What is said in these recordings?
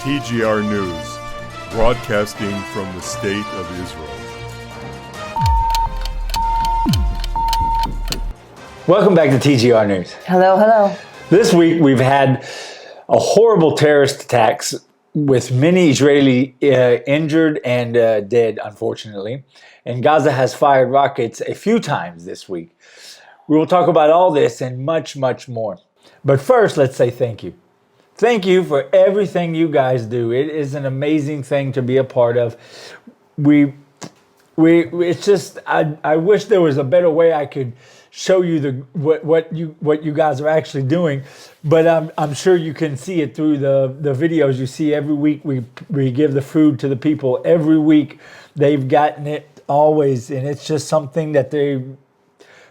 TGR News, broadcasting from the State of Israel. Welcome back to TGR News. Hello, hello. This week we've had a horrible terrorist attacks with many Israeli injured and dead, unfortunately. And Gaza has fired rockets a few times this week. We will talk about all this and much, much more. But first, let's say thank you. Thank you for everything you guys do. It is an amazing thing to be a part of. It's just, I wish there was a better way I could show you what you guys are actually doing, but I'm sure you can see it through the videos you see every week. We give the food to the people every week. They've gotten it always, and it's just something that they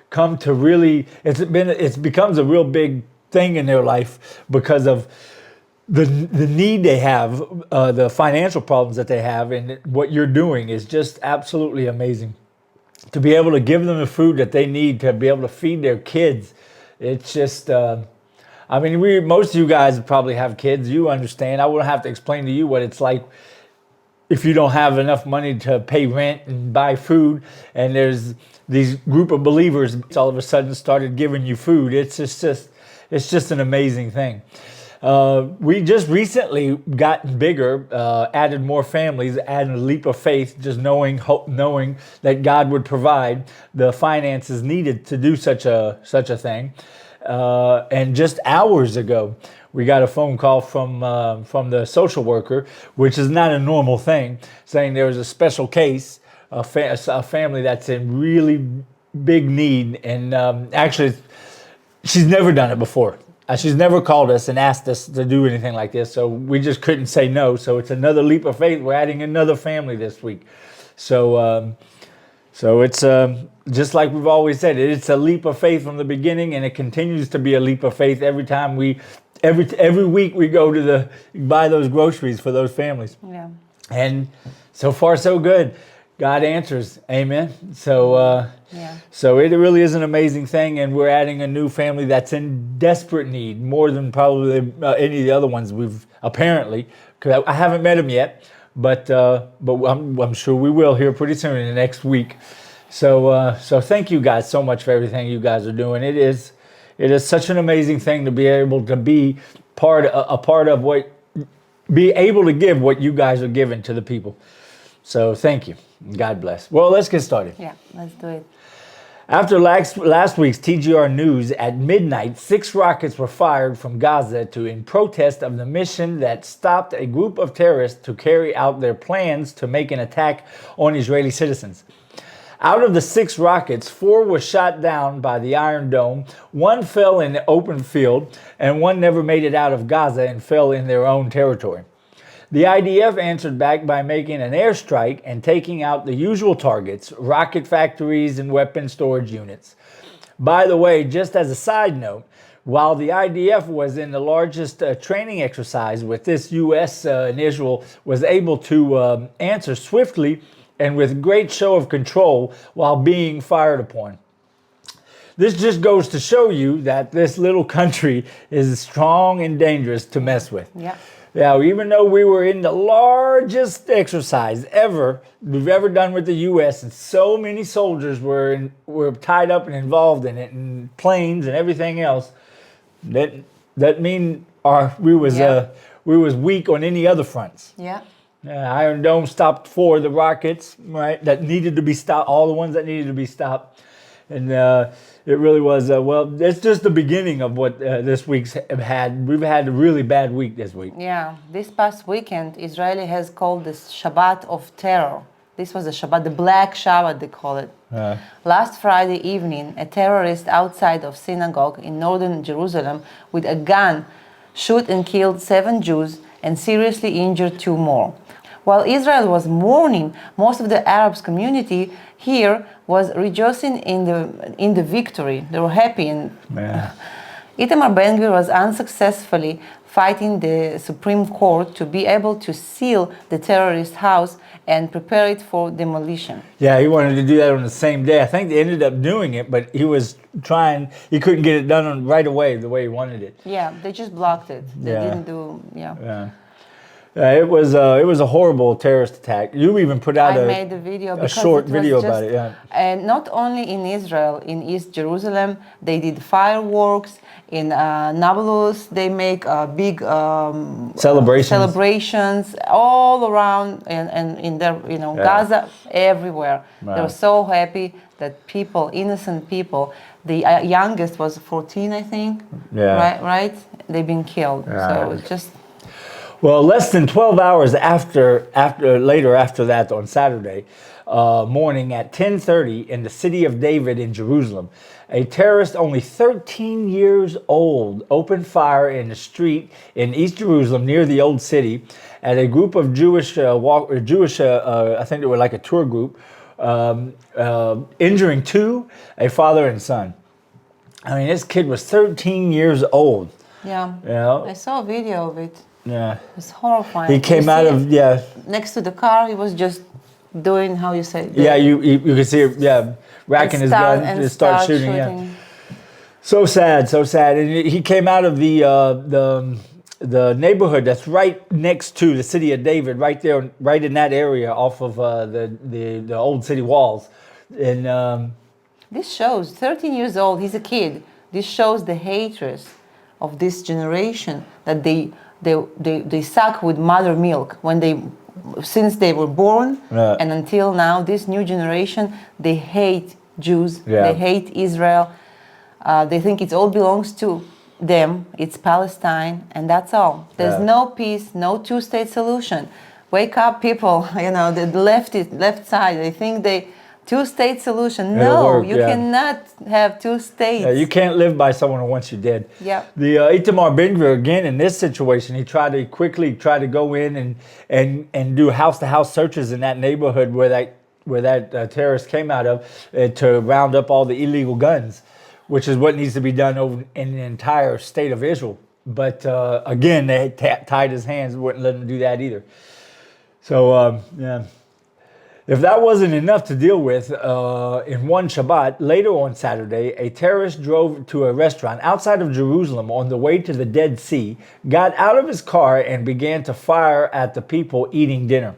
come to really. It becomes a real big thing in their life because of the need they have, the financial problems that they have, and what you're doing is just absolutely amazing. To be able to give them the food that they need to be able to feed their kids, it's just. Most of you guys probably have kids. You understand. I wouldn't have to explain to you what it's like if you don't have enough money to pay rent and buy food, and there's these group of believers all of a sudden started giving you food. It's just an amazing thing. We just recently gotten bigger, added more families, added a leap of faith, just knowing that God would provide the finances needed to do such a thing. And just hours ago, we got a phone call from the social worker, which is not a normal thing, saying there was a special case, a family that's in really big need, and actually, she's never done it before. She's never called us and asked us to do anything like this, so we just couldn't say no. So it's another leap of faith. We're adding another family this week. So it's just like we've always said, it's a leap of faith from the beginning, and it continues to be a leap of faith every time every week we go to buy those groceries for those families. Yeah. And so far so good. God answers. Amen. So it really is an amazing thing, and we're adding a new family that's in desperate need, more than probably any of the other ones we've apparently, because I haven't met them yet, but I'm sure we will here pretty soon in the next week. So thank you guys so much for everything you guys are doing. It is such an amazing thing to be able to be a part of be able to give what you guys are giving to the people. So thank you. God bless. Well, let's get started. Yeah, let's do it. After last week's TGR News, at midnight, 6 rockets were fired from Gaza in protest of the mission that stopped a group of terrorists to carry out their plans to make an attack on Israeli citizens. Out of the 6 rockets, 4 were shot down by the Iron Dome, 1 fell in the open field, and 1 never made it out of Gaza and fell in their own territory. The IDF answered back by making an airstrike and taking out the usual targets, rocket factories and weapon storage units. By the way, just as a side note, while the IDF was in the largest training exercise with this, U.S. and Israel was able to answer swiftly and with great show of control while being fired upon. This just goes to show you that this little country is strong and dangerous to mess with. Yeah. Yeah, even though we were in the largest exercise we've ever done with the U.S., and so many soldiers were tied up and involved in it, and planes and everything else, that mean we was weak on any other fronts. Yeah. Iron Dome stopped 4 of the rockets, right? That needed to be stopped. All the ones that needed to be stopped. And it really was, it's just the beginning of what this week's had. We've had a really bad week this week. Yeah, this past weekend, Israeli has called this Shabbat of Terror. This was the Shabbat, the Black Shabbat, they call it. Last Friday evening, a terrorist outside of synagogue in northern Jerusalem with a gun shot and killed 7 Jews and seriously injured 2 more. While Israel was mourning, most of the Arab community here was rejoicing in the victory. They were happy. And Itamar Ben-Gvir was unsuccessfully fighting the Supreme Court to be able to seal the terrorist house and prepare it for demolition. Yeah, he wanted to do that on the same day. I think they ended up doing it, but he couldn't get it done right away the way he wanted it. Yeah, they just blocked it. They didn't do, It was a horrible terrorist attack. You even put out I made a video a because short it was video just, about it. Yeah. And not only in Israel, in East Jerusalem, they did fireworks. In Nablus, they make big celebrations all around, and in there, Gaza, everywhere. They were so happy that people, innocent people, the youngest was 14, I think. Yeah. Right. They've been killed. Yeah. So it's just. Well, less than 12 hours after that on Saturday morning at 10:30 in the city of David in Jerusalem, a terrorist only 13 years old opened fire in the street in East Jerusalem near the old city at a group of Jewish, I think they were like a tour group, injuring two, a father and son. I mean, this kid was 13 years old. Yeah. You know? I saw a video of it. Yeah. It's horrifying. He came out of, next to the car, he was just doing, how you say? You can see it, racking his gun and start shooting. Yeah. So sad. And he came out of the neighborhood that's right next to the city of David, right there, right in that area off of the old city walls. And this shows 13 years old. He's a kid. This shows the hatred of this generation that they suck with mother milk since they were born and until now. This new generation, they hate Jews. They hate Israel. They think it all belongs to them. It's Palestine, and that's all. There's no peace, no two-state solution. Wake up, people. The left side. They think two-state solution. No, you cannot have two states. Yeah, you can't live by someone who wants you dead. Yeah. The Itamar Ben-Gvir, again, in this situation, he tried to go in and do house-to-house searches in that neighborhood where that terrorist came out of to round up all the illegal guns, which is what needs to be done over in the entire state of Israel. But again, they tied his hands, wouldn't let him do that either. So, if that wasn't enough to deal with, in one Shabbat, later on Saturday, a terrorist drove to a restaurant outside of Jerusalem on the way to the Dead Sea, got out of his car, and began to fire at the people eating dinner.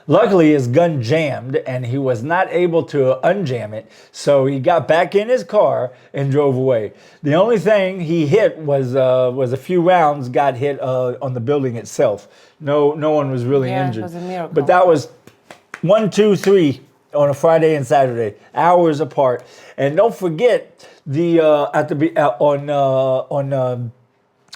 Luckily, his gun jammed, and he was not able to unjam it, so he got back in his car and drove away. The only thing he hit was a few rounds got hit on the building itself. No one was really injured. It was a miracle. But that was 1, 2, 3 on a Friday and Saturday, hours apart. And don't forget at the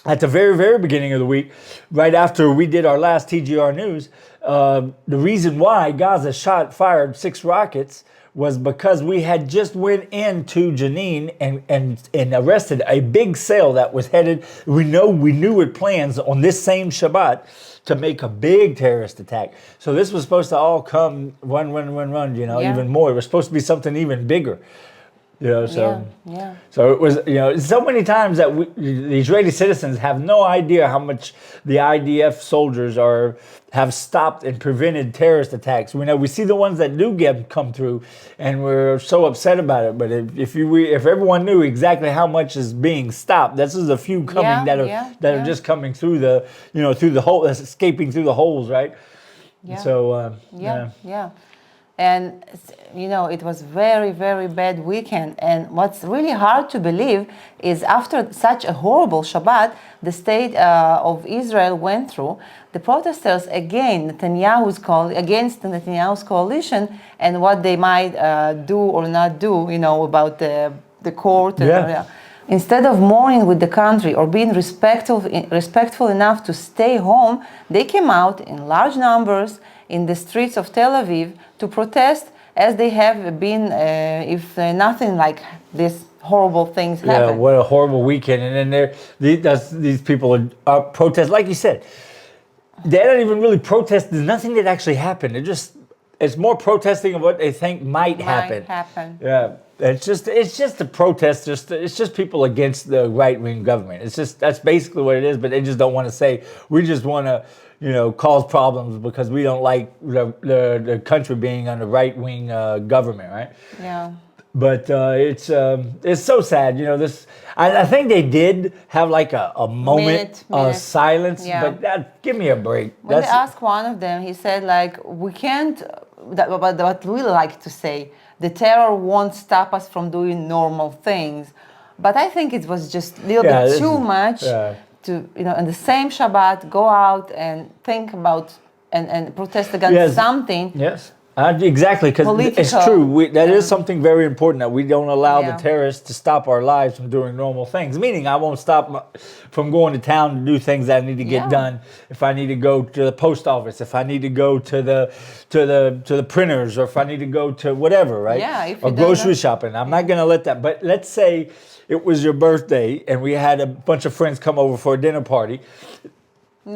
very, very beginning of the week, right after we did our last TGR news, the reason why Gaza fired 6 rockets was because we had just went into Jenin and arrested a big cell that was headed. We knew it plans on this same Shabbat to make a big terrorist attack. So this was supposed to all come run, even more. It was supposed to be something even bigger. So it was, so many times that the Israeli citizens have no idea how much the IDF soldiers have stopped and prevented terrorist attacks. We see the ones that do come through, and we're so upset about it. But if everyone knew exactly how much is being stopped, this is a few coming that are just coming through through the hole, escaping through the holes, right? Yeah. So And it was very, very bad weekend. And what's really hard to believe is after such a horrible Shabbat, the state of Israel went through, the protesters against Netanyahu's coalition and what they might do or not do, about the court. Instead of mourning with the country or being respectful enough to stay home, they came out in large numbers in the streets of Tel Aviv to protest, as they have been if nothing like this horrible things happen. Yeah, what a horrible weekend. And then these people are protest, like you said. They don't even really protest. There's nothing that actually happened. It's more protesting of what they think might happen. Yeah. It's just a protest. It's just people against the right-wing government. That's basically what it is. But they just don't want to say, we just want to cause problems because we don't like the country being under right-wing government, right? Yeah. But it's so sad, you know. This I think they did have like a moment of Minute. silence, Yeah. but give me a break. When they asked one of them, he said, like, we can't, what we like to say, the terror won't stop us from doing normal things. But I think it was just a little bit too much to, you know, on the same Shabbat, go out and think about and protest against something. Yes. Exactly, because it's true. That is something very important, that we don't allow the terrorists to stop our lives from doing normal things. Meaning, I won't stop from going to town to do things that I need to get done. If I need to go to the post office, if I need to go to the printers, or if I need to go to whatever, right? Yeah. Or grocery shopping. I'm not going to let that. But let's say it was your birthday and we had a bunch of friends come over for a dinner party.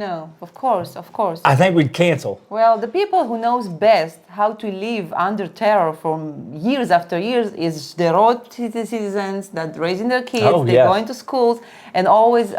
No, of course. I think we'd cancel. Well, the people who knows best how to live under terror from years after years is the road citizens that raising their kids, they're going to schools, and always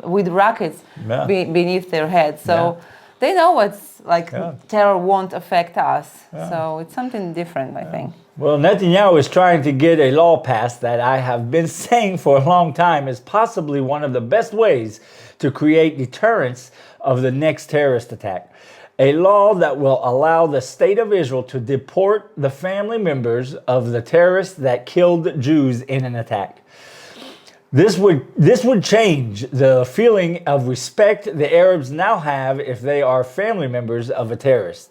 with rockets beneath their heads. So they know what's like terror won't affect us. So it's something different, I think. Well, Netanyahu is trying to get a law passed that I have been saying for a long time is possibly one of the best ways to create deterrence of the next terrorist attack. A law that will allow the state of Israel to deport the family members of the terrorists that killed Jews in an attack. This would change the feeling of respect the Arabs now have if they are family members of a terrorist.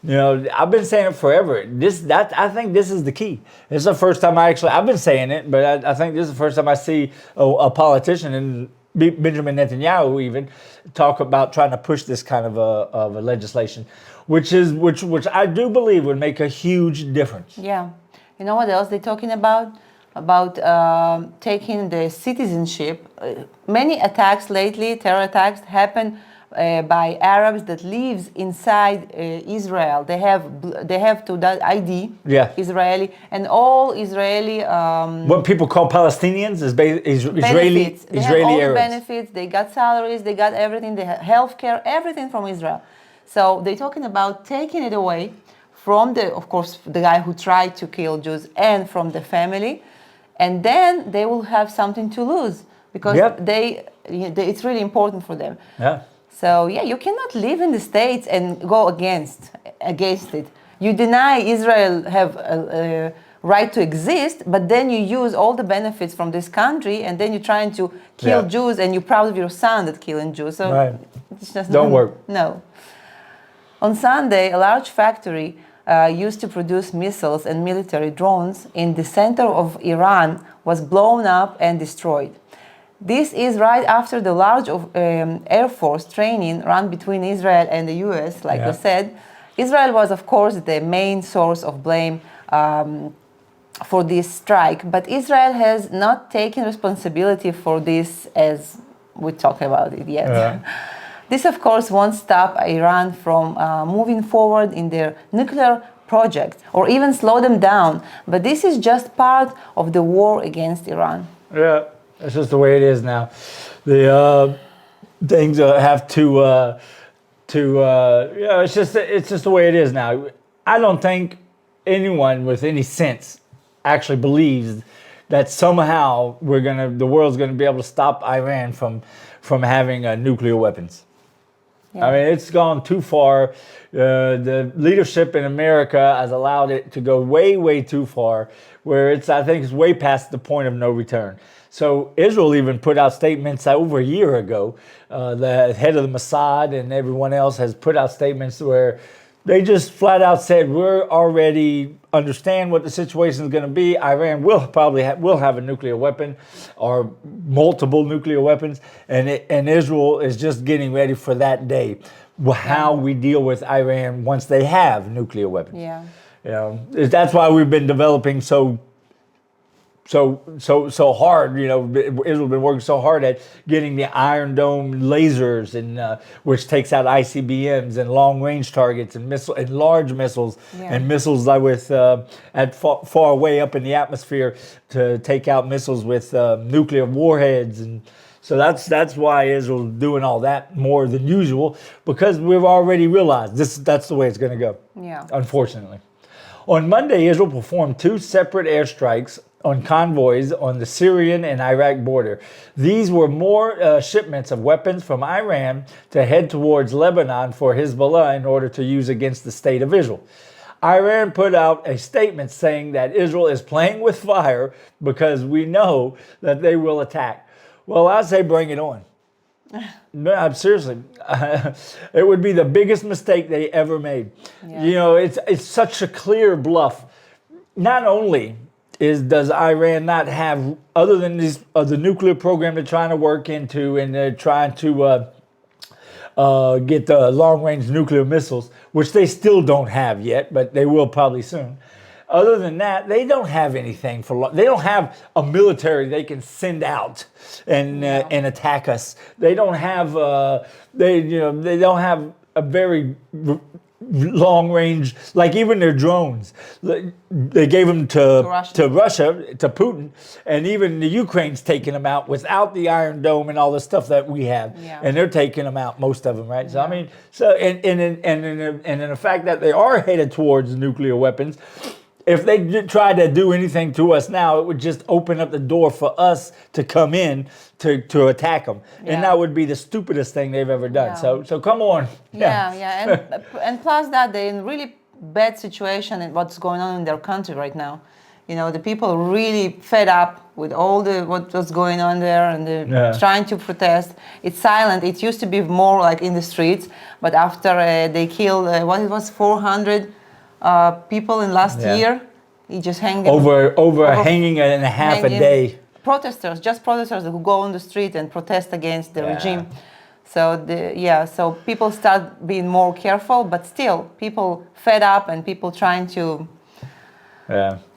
You know, I've been saying it forever. I think this is the key. This is the first time I've been saying it, but I think this is the first time I see a politician, and Benjamin Netanyahu even, talk about trying to push this kind of a legislation, which I do believe would make a huge difference. Yeah. You know what else they're talking about? About taking the citizenship. Many attacks lately, terror attacks, happen by Arabs that lives inside Israel. They have to that ID, Israeli, and all Israeli. What people call Palestinians is Israeli Arabs. They have all the benefits. They got salaries. They got everything. They have healthcare. Everything from Israel. So they're talking about taking it away from of course, the guy who tried to kill Jews, and from the family, and then they will have something to lose because it's really important for them. Yeah. So you cannot live in the States and go against it. You deny Israel have a right to exist, but then you use all the benefits from this country, and then you're trying to kill Jews, and you're proud of your son that killing Jews. So it's just don't work. No. On Sunday, a large factory used to produce missiles and military drones in the center of Iran was blown up and destroyed. This is right after the large Air Force training run between Israel and the US, like we said. Israel was, of course, the main source of blame for this strike, but Israel has not taken responsibility for this as we talk about it yet. This, of course, won't stop Iran from moving forward in their nuclear project or even slow them down, but this is just part of the war against Iran. Yeah. That's just the way it is now. The things have to it's just the way it is now. I don't think anyone with any sense actually believes that somehow the world's gonna be able to stop Iran from having nuclear weapons. I mean, it's gone too far. The leadership in America has allowed it to go way, way too far, where I think it's way past the point of no return. So Israel even put out statements over a year ago. The head of the Mossad and everyone else has put out statements where they just flat out said, we're already understand what the situation is going to be. Iran will probably will have a nuclear weapon or multiple nuclear weapons. And Israel is just getting ready for that day. How we deal with Iran once they have nuclear weapons. Yeah. You know, that's why we've been developing so hard. You know, Israel's been working so hard at getting the Iron Dome lasers, and which takes out ICBMs and long range targets and large missiles and missiles with at far away up in the atmosphere to take out missiles with nuclear warheads. And so that's why Israel's doing all that more than usual, because we've already realized that's the way it's going to go. Yeah. Unfortunately. On Monday, Israel performed 2 separate airstrikes on convoys on the Syrian and Iraq border. These were more shipments of weapons from Iran to head towards Lebanon for Hezbollah in order to use against the state of Israel. Iran put out a statement saying that Israel is playing with fire because we know that they will attack. Well, I say bring it on. No, seriously, it would be the biggest mistake they ever made. Yeah. You know, it's such a clear bluff. Not only does Iran not have, other than the nuclear program they're trying to work into, and they're trying to get the long-range nuclear missiles, which they still don't have yet, but they will probably soon. Other than that, they don't have anything they don't have a military they can send out and attack us. They don't have they don't have a very long range, like even their drones. They gave them to Russia, to Putin, and even the Ukraine's taking them out without the Iron Dome and all the stuff that we have, and they're taking them out, most of them, right? So I mean, and in the fact that they are headed towards nuclear weapons. If they tried to do anything to us now, it would just open up the door for us to come in to attack them, and that would be the stupidest thing they've ever done. So come on. And plus that they're in really bad situation in what's going on in their country right now. You know, the people are really fed up with all what's going on there, and they're trying to protest. It's silent. It used to be more like in the streets, but after they killed 400. People in last year, he just hanged over hanging and a half a day. Protesters who go on the street and protest against the regime. So so people start being more careful, but still people fed up and people trying to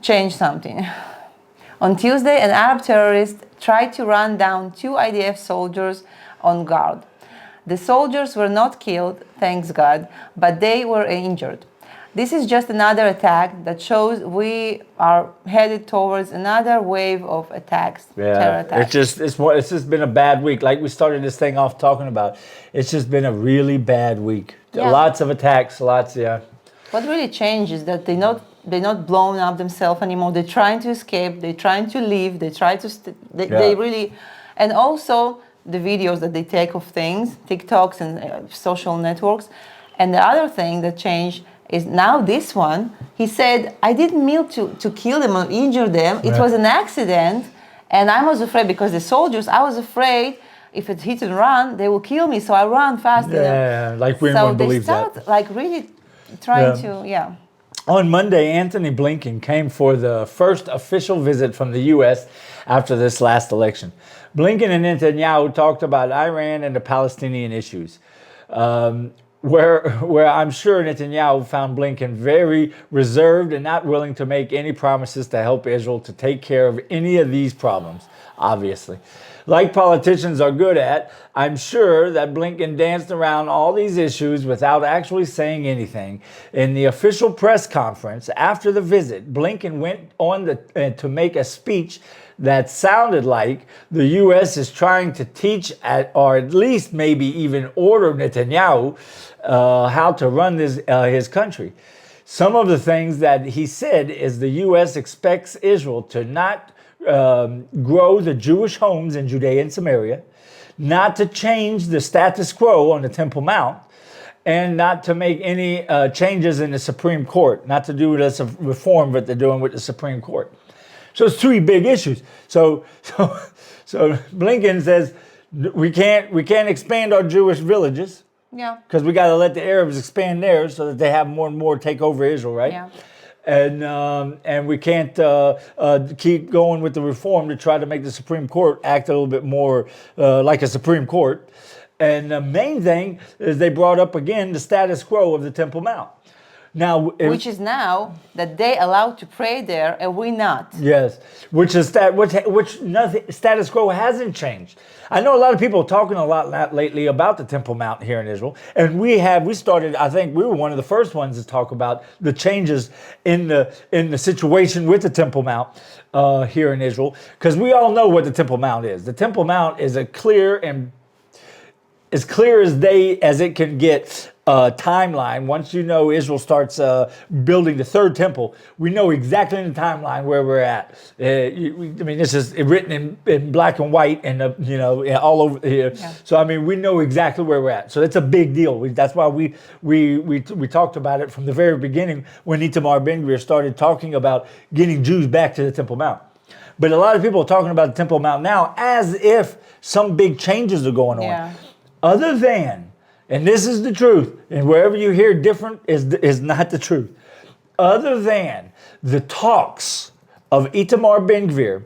change something. On Tuesday, an Arab terrorist tried to run down 2 IDF soldiers on guard. The soldiers were not killed, thanks God, but they were injured. This is just another attack that shows we are headed towards another wave of attacks, terror attacks. It's just been a bad week. Like we started this thing off talking about, it's just been a really bad week. Lots of attacks, What really changed is that they're not blown up themselves anymore. They're trying to escape. They're trying to leave. They try to. They really, and also the videos that they take of things, TikToks and social networks. And the other thing that changed is now this one, he said, I didn't mean to kill them or injure them. It was an accident. And I was afraid because the soldiers, I was afraid if it's hit and run, they will kill me. So I run fast. Like we wouldn't believe that. So they start like really trying to. On Monday, Anthony Blinken came for the first official visit from the U.S. after this last election. Blinken and Netanyahu talked about Iran and the Palestinian issues. Where I'm sure Netanyahu found Blinken very reserved and not willing to make any promises to help Israel to take care of any of these problems, obviously. Like politicians are good at, I'm sure that Blinken danced around all these issues without actually saying anything. In the official press conference after the visit, Blinken went on to make a speech that sounded like the U.S. is trying to teach or at least maybe even order Netanyahu how to run his country. Some of the things that he said is the U.S. expects Israel to not grow the Jewish homes in Judea and Samaria, not to change the status quo on the Temple Mount, and not to make any changes in the Supreme Court, not to do this reform that they're doing with the Supreme Court. So it's 3 big issues. So Blinken says we can't expand our Jewish villages. Because we got to let the Arabs expand theirs so that they have more and more take over Israel, right? And we can't keep going with the reform to try to make the Supreme Court act a little bit more like a Supreme Court. And the main thing is they brought up again the status quo of the Temple Mount. Now, which is now that they allowed to pray there and we not. Yes, which nothing status quo hasn't changed. I know a lot of people are talking a lot lately about the Temple Mount here in Israel, and we started. I think we were one of the first ones to talk about the changes in the situation with the Temple Mount here in Israel, because we all know what the Temple Mount is. The Temple Mount is as clear as day as it can get. timeline. Once you know Israel starts building the third temple, we know exactly in the timeline where we're at. I mean, this is written in black and white and all over here. Yeah. So I mean, we know exactly where we're at. So it's a big deal. That's why we talked about it from the very beginning when Itamar Ben-Gvir started talking about getting Jews back to the Temple Mount. But a lot of people are talking about the Temple Mount now as if some big changes are going on. Yeah. Other than, and this is the truth, and wherever you hear different is not the truth. Other than the talks of Itamar Ben-Gvir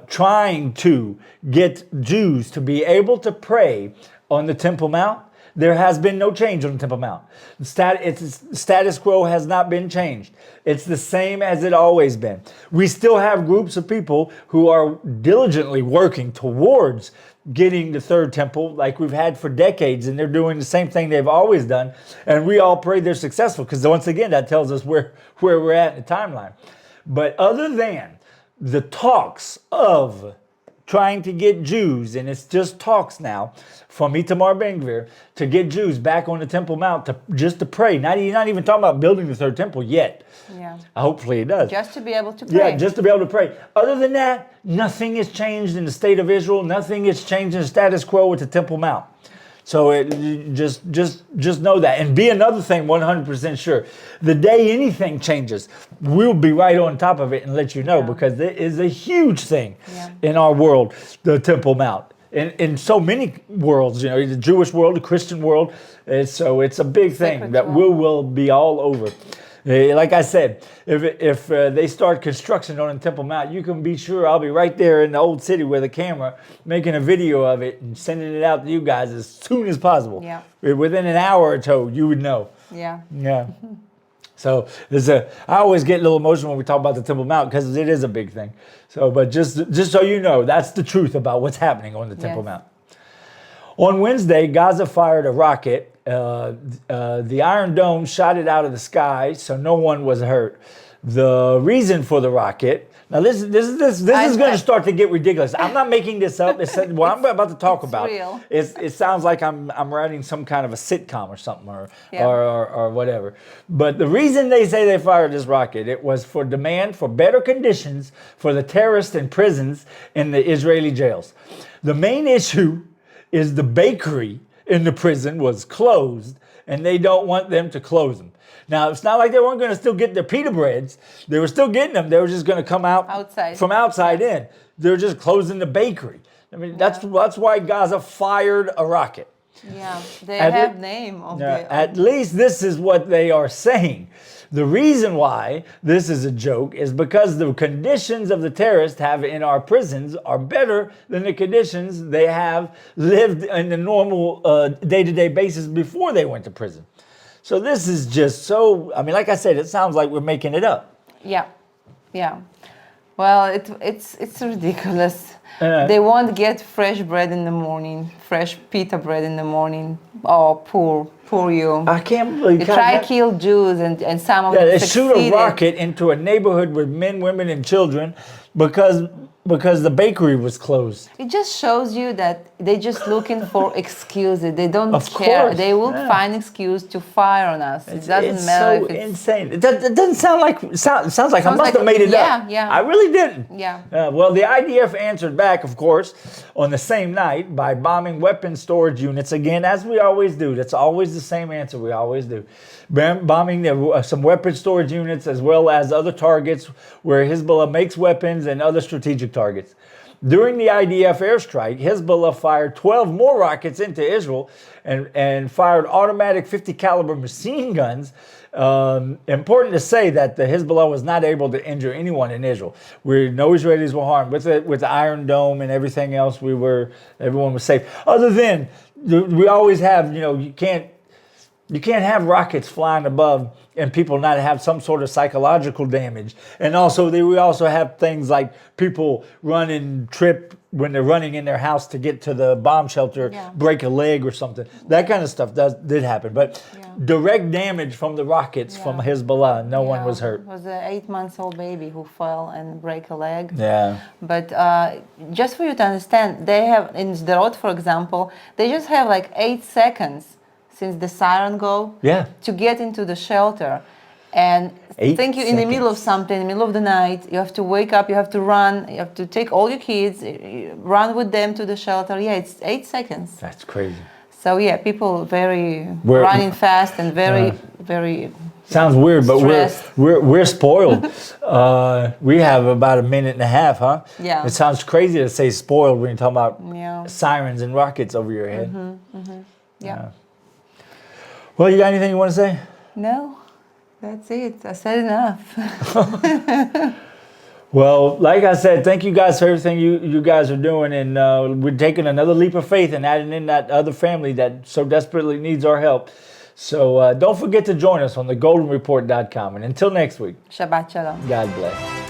trying to get Jews to be able to pray on the Temple Mount, there has been no change on the Temple Mount. Status quo has not been changed. It's the same as it always been. We still have groups of people who are diligently working towards getting the third temple like we've had for decades, and they're doing the same thing they've always done. And we all pray they're successful because once again, that tells us where we're at in the timeline. But other than the talks of trying to get Jews, and it's just talks now from Itamar Ben-Gvir to get Jews back on the Temple Mount to pray. Not even talking about building the third temple yet. Yeah. Hopefully it does. Just to be able to pray. Yeah, just to be able to pray. Other than that, nothing has changed in the state of Israel. Nothing has changed in the status quo with the Temple Mount. So just know that. And be another thing 100% sure. The day anything changes, we'll be right on top of it and let you know, because it is a huge thing in our world, the Temple Mount. In so many worlds, the Jewish world, the Christian world. So it's a big thing that we will be all over. Like I said, if they start construction on the Temple Mount, you can be sure I'll be right there in the old city with a camera making a video of it and sending it out to you guys as soon as possible. Yeah. Within an hour or so, you would know. Yeah. Yeah. So I always get a little emotional when we talk about the Temple Mount because it is a big thing. So, but just so you know, that's the truth about what's happening on the Temple Mount. On Wednesday, Gaza fired a rocket. The Iron Dome shot it out of the sky, so no one was hurt. The reason for the rocket. Now this is going to start to get ridiculous. I'm not making this up. What I'm about to talk about. Real. It sounds like I'm writing some kind of a sitcom or something or whatever. But the reason they say they fired this rocket, it was for demand for better conditions for the terrorists in prisons in the Israeli jails. The main issue is the bakery in the prison was closed, and they don't want them to close them. Now, it's not like they weren't going to still get their pita breads. They were still getting them. They were just going to come out outside. From outside in. They're just closing the bakery. I mean, that's why Gaza fired a rocket. Yeah, they have name of the... At least this is what they are saying. The reason why this is a joke is because the conditions of the terrorists have in our prisons are better than the conditions they have lived in the normal day-to-day basis before they went to prison. So this is just so, I mean, like I said, it sounds like we're making it up. Yeah. Well, it's ridiculous. They won't get fresh bread in the morning, fresh pita bread in the morning. Oh, poor you. I can't believe you try to kill Jews and some of them they succeeded. Shoot a rocket into a neighborhood with men, women, and children because the bakery was closed. It just shows you that they're just looking for excuses. They don't Of care. course, They will find excuse to fire on us. It doesn't matter so if it's insane. It doesn't sound like sounds like I must have made it up. Yeah. I really didn't. Yeah. Well, the IDF answered back, of course, on the same night by bombing weapons storage units again, as we always do. That's always the same answer we always do. Bombing some weapons storage units as well as other targets where Hezbollah makes weapons and other strategic targets. During the IDF airstrike, Hezbollah fired 12 more rockets into Israel and fired automatic 50 caliber machine guns. Important to say that the Hezbollah was not able to injure anyone in Israel. No Israelis were harmed. With the Iron Dome and everything else, everyone was safe. Other than we always have, you can't have rockets flying above and people not have some sort of psychological damage. And also, we also have things like people run and trip when they're running in their house to get to the bomb shelter, break a leg or something. That kind of stuff did happen. But direct damage from the rockets from Hezbollah, no one was hurt. It was an 8-month-old baby who fell and break a leg. Yeah. But just for you to understand, they have, in Sderot, for example, they just have like 8 seconds since the siren go Yeah. to get into the shelter. And 8 think you in the middle of seconds. something, in the middle of the night, you have to wake up, you have to run, you have to take all your kids, run with them to the shelter. Yeah, it's 8 seconds. That's crazy. So yeah, people very We're- running fast and very Sounds weird, but Stressed. we're spoiled. We have about a minute and a half, huh? Yeah. It sounds crazy to say spoiled when you're talking about Yeah. sirens and rockets over your head. yeah. Well, you got anything you want to say? No, that's it. I said enough. Well, like I said, thank you guys for everything you guys are doing, and we're taking another leap of faith and adding in that other family that so desperately needs our help. So don't forget to join us on thegoldenreport.com. And until next week, Shabbat shalom. God bless.